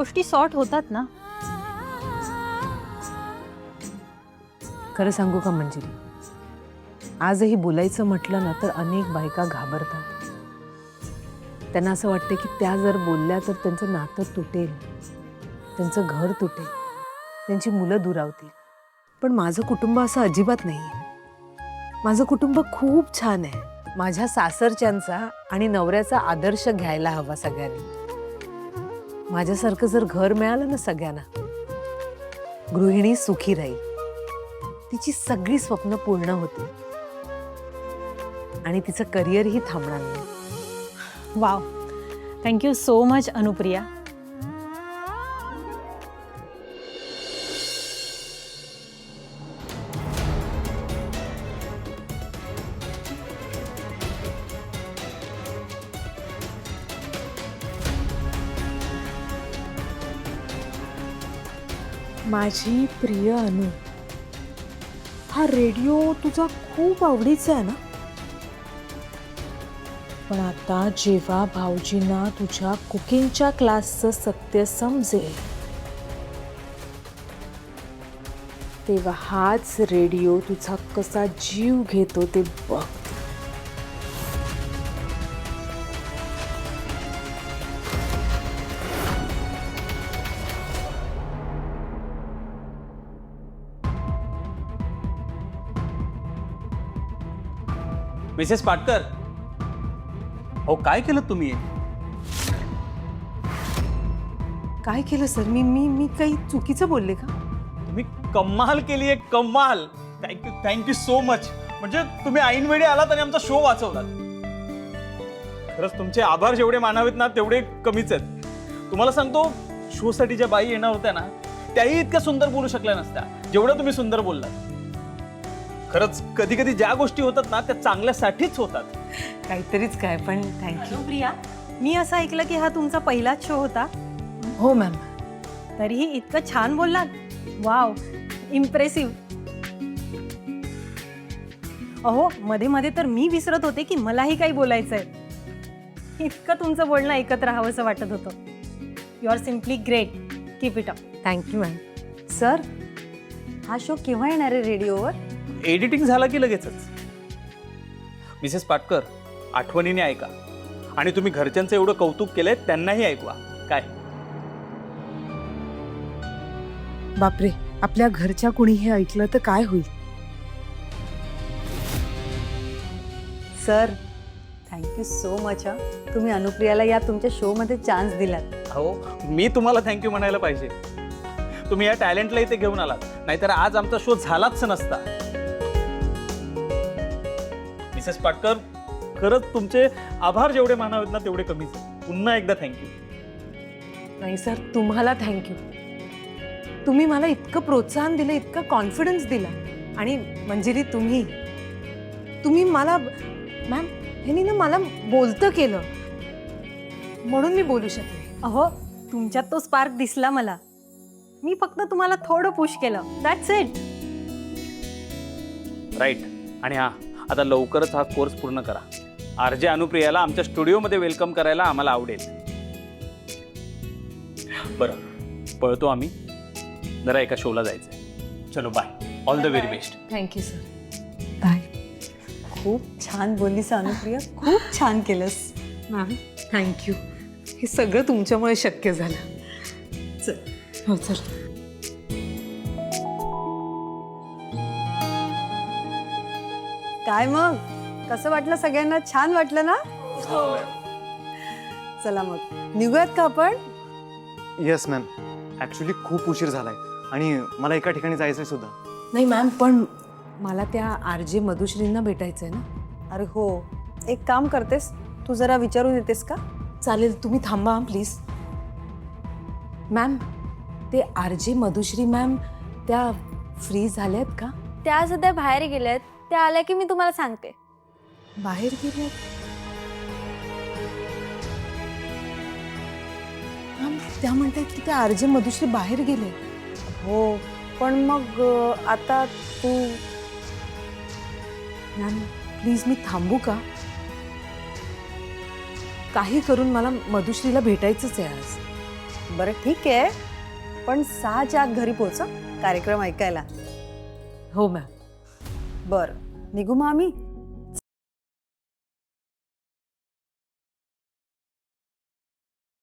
गोष्टी सॉर्ट होतात ना. खरं सांगू का मंजिरी, आजही बोलायचं म्हटलं ना तर अनेक बायका घाबरतात. त्यांना असं वाटतं की त्या जर बोलल्या तर त्यांचं नातं तुटेल, त्यांचं घर तुटेल, त्यांची मुलं दुरावतील. पण माझं कुटुंब असं अजिबात नाही आहे. माझं कुटुंब खूप छान आहे. माझ्या सासरच्यांचा आणि नवऱ्याचा आदर्श घ्यायला हवा सगळ्यांनी. माझ्यासारखं जर घर मिळालं ना सगळ्यांना, गृहिणी सुखी राहील, तिची सगळी स्वप्न पूर्ण होतील आणि तिचं करिअरही थांबणार नाही. Wow, thank you so much Anupriya. माझी प्रिय अनु, हा रेडिओ तुझा खूप आवडीचा आहे ना? पण आता जेव्हा भाऊजींना तुझ्या कुकिंगच्या क्लासचं सत्य समजेल, तेव्हा हाच रेडिओ तुझा कसा जीव घेतो ते बघ. मिसेस पाटकर, हो काय केलं तुम्ही? काय केलं सर? मी मी मी काही चुकीचं बोलले का? तुम्ही कमाल केली आहे, कमाल. Thank you so much. म्हणजे तुम्ही ऐनवेळी आलात आणि आमचा शो वाचवलात. खरंच तुमचे आभार जेवढे मानावेत ना तेवढे कमीच आहेत. तुम्हाला सांगतो, शो साठी ज्या बाई येणार होत्या ना त्याही इतक्या सुंदर बोलू शकल्या नसत्या जेवढं तुम्ही सुंदर बोललात. खरंच कधी कधी ज्या गोष्टी होतात ना त्या चांगल्यासाठीच होतात. काहीतरीच काय, पण थँक्यू. अनुप्रिया, मी असं ऐकलं की हा तुमचा पहिलाच शो होता. हो मॅम. तरीही इतकं छान बोललात. Wow, impressive. अहो, मध्ये मध्ये तर मी विसरत होते की मलाही काही बोलायचंय. इतकं तुमचं बोलणं ऐकत राहावंसं वाटत होतं. You are simply great. Keep it up. Thank you ma'am. Sir, हा शो केव्हा येणार आहे रेडिओवर? एडिटिंग झाला की लगेचच. मिसेस पाटकर, आठवणीने ऐका आणि तुम्ही घरच्यांचं एवढं कौतुक केलंय त्यांनाही ऐकवा. काय बापरे, आपल्या घरच्या कुणी हे ऐकलं तर काय होईल? Sir, thank you so much. तुम्ही अनुप्रियाला या तुमच्या शोमध्ये चान्स दिलात. हो, मी तुम्हाला थँक्यू म्हणायला पाहिजे. तुम्ही या टॅलेंटला इथे घेऊन आलात, नाहीतर आज आमचा शो झालाच नसता. मिसेस पाटकर, खरंच तुमचे आभार जेवढे मानावेत ना तेवढे कमीच. पुन्हा एकदा थँक्यू. नाही सर, तुम्हाला थँक्यू. तुम्ही मला इतकं प्रोत्साहन दिलं, इतकं कॉन्फिडन्स दिला. आणि मंजिरी, तुम्ही मला, मॅम, ह्यांनी ना मला बोलतं केलं म्हणून मी बोलू शकले. अहो, तुमच्यात तो स्पार्क दिसला मला. मी फक्त तुम्हाला थोडं पुश केलं. That's it. राईट. आणि हा, आता लवकरच हा कोर्स पूर्ण करा. आरजे अनुप्रियाला आमच्या स्टुडिओमध्ये वेलकम करायला आम्हाला आवडेल. बरं, पळतो आम्ही, जरा एका शोला जायचंय. चलो bye. All the very best. Thank you sir. Bye. खूप छान बोललीस अनुप्रिया, खूप छान केलंस. Ma'am, thank you. हे सगळं तुमच्यामुळे शक्य झालं. चल. हो सर. काय मग, कसं वाटलं सगळ्यांना? छान वाटलं ना? चला मग निघूयात का आपण? Yes ma'am. ॲक्च्युली खूप उशीर झालाय आणि मला एका ठिकाणी जायचंय सुद्धा. नाही मॅम, पण मला त्या आरजे मधुश्रींना भेटायचं आहे ना. अरे हो, एक काम करतेस, तू जरा विचारून येतेस का? चालेल, तुम्ही थांबा प्लीज. मॅम, ते आरजे मधुश्री मॅम त्या फ्री झाल्यात का? त्या सध्या बाहेर गेल्यात. त्या आल्या की मी तुम्हाला सांगते. बाहेर गेल्यात? मॅम, त्या म्हणतात की त्या आरजे मधुश्री बाहेर गेले. हो, पण मग आता तू... मॅम प्लीज, मी थांबू का? काही करून मला मधुश्रीला भेटायचंच आहे आज. बरं ठीक आहे, पण 6च्या आत घरी पोहोचा कार्यक्रम ऐकायला. हो मॅम. बरं, निघू मग आम्ही.